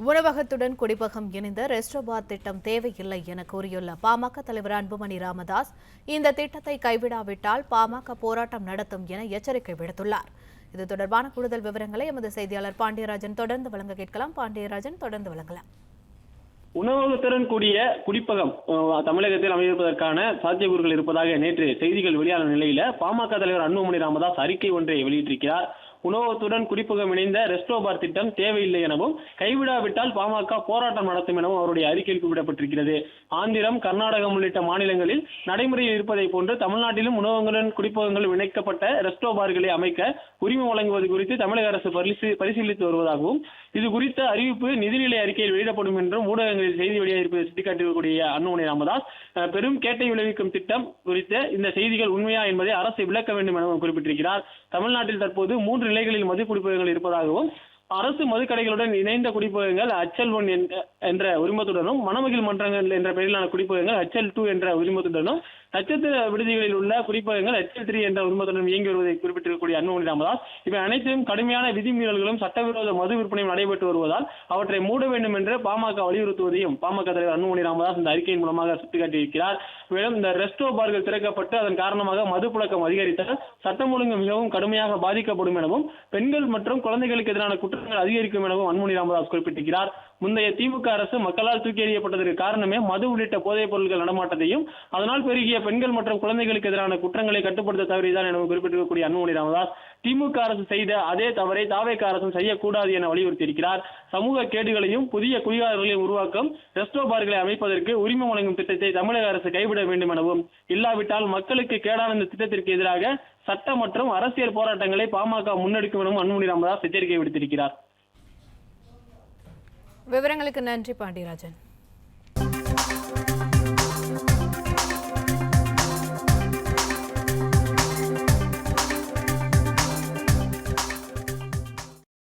உணவகத்துடன் குடிப்பகம் இணைந்த ரெஸ்டோ பார் திட்டம் தேவையில்லை என கூறியுள்ள பாமக தலைவர் அன்புமணி ராமதாஸ், இந்த திட்டத்தை கைவிடாவிட்டால் பாமக போராட்டம் நடத்தும் என எச்சரிக்கை விடுத்துள்ளார். இது தொடர்பான கூடுதல் விவரங்களை எமது செய்தியாளர் பாண்டியராஜன் தொடர்ந்து வழங்க கேட்கலாம். பாண்டியராஜன், தொடர்ந்து வழங்கலாம். உணவகத்துடன் கூடிய குடிப்பகம் தமிழகத்தில் அமைப்பதற்கான சாத்தியக்கூறுகள் இருப்பதாக நேற்று செய்திகள் வெளியான நிலையில பாமக தலைவர் அன்புமணி ராமதாஸ் அறிக்கை ஒன்றை வெளியிட்டிருக்கிறார். உணவகத்துடன் குடிப்பகம் இணைந்த ரெஸ்டோ பார் திட்டம் தேவையில்லை எனவும் கைவிடாவிட்டால் பாமக போராட்டம் நடத்தும் எனவும் அவருடைய அறிக்கையில் குறிப்பிடப்பட்டிருக்கிறது. ஆந்திரம், கர்நாடகம் உள்ளிட்ட மாநிலங்களில் நடைமுறையில் இருப்பதை போன்று தமிழ்நாட்டிலும் உணவகங்களுடன் குடிப்பகங்கள் இணைக்கப்பட்ட ரெஸ்டோ பார்களை அமைக்க உரிமம் வழங்குவது குறித்து தமிழக அரசு பரிசீலித்து வருவதாகவும், இது குறித்த அறிவிப்பு நிதிநிலை அறிக்கையில் வெளியிடப்படும் என்றும் ஊடகங்களில் செய்தி வெளியாகிருப்பதை சுட்டிக்காட்டியிருக்கக்கூடிய அன்புமணி ராமதாஸ், பெரும் கேட்டை விளைவிக்கும் திட்டம் குறித்த இந்த செய்திகள் உண்மையா என்பதை அரசு விளக்க வேண்டும் எனவும் குறிப்பிட்டிருக்கிறார். தமிழ்நாட்டில் தற்போது 3 நிலைகளில் மது குடிப்பகங்கள் இருப்பதாகவும், அரசு மதுக்கடைகளுடன் இணைந்த குடிப்பகங்கள் HL1 என்ற உரிமத்துடனும், மணமகிழ் மன்றங்கள் என்ற பெயரிலான குடிப்பகங்கள் HL2 என்ற உரிமத்துடனும், நட்சத்திர விடுதிகளில் உள்ள குடிப்பகங்கள் HL3 என்ற உரிமத்துடன் இயங்கி வருவதை குறிப்பிட்டிருக்கக்கூடிய அன்புமணி ராமதாஸ், இவை அனைத்தும் கடுமையான விதிமீறல்களும் சட்டவிரோத மது விற்பனையும் நடைபெற்று வருவதால் அவற்றை மூட வேண்டும் என்று பாமக வலியுறுத்துவதையும் பாமக தலைவர் அன்புமணி ராமதாஸ் இந்த அறிக்கையின் மூலமாக சுட்டிக்காட்டியிருக்கிறார். மேலும் இந்த ரெஸ்டோ பார்கள் திறக்கப்பட்டு அதன் காரணமாக மது புழக்கம் அதிகரித்தால் சட்டம் ஒழுங்கு மிகவும் கடுமையாக பாதிக்கப்படும் எனவும், பெண்கள் மற்றும் குழந்தைகளுக்கு எதிரான குற்றங்கள் அதிகரிக்கும் எனவும் அன்புமணி ராமதாஸ் குறிப்பிட்டிருக்கிறார். முந்தைய திமுக அரசு மக்களால் தூக்கி எறியப்பட்டதற்கு காரணமே மது உள்ளிட்ட போதைப் பொருட்கள் நடமாட்டத்தையும், அதனால் பெருகிய பெண்கள் மற்றும் குழந்தைகளுக்கு எதிரான குற்றங்களை கட்டுப்படுத்த தவறிதான் என குறிப்பிட்டிருக்கக்கூடிய அன்புமணி ராமதாஸ், திமுக அரசு செய்த அதே தவறை தாவேக அரசும் செய்யக்கூடாது என வலியுறுத்தியிருக்கிறார். சமூக கேடுகளையும் புதிய குடிகாரர்களையும் உருவாக்கும் ரெஸ்டோ பார்களை அமைப்பதற்கு உரிமம் வழங்கும் திட்டத்தை தமிழக அரசு கைவிட வேண்டும் எனவும், இல்லாவிட்டால் மக்களுக்கு கேடான இந்த திட்டத்திற்கு எதிராக சட்ட மற்றும் அரசியல் போராட்டங்களை பாமக முன்னெடுக்கும் எனவும் அன்புமணி ராமதாஸ் எச்சரிக்கை விடுத்திருக்கிறார். விவரங்களுக்கு நன்றி பாண்டியராஜன்.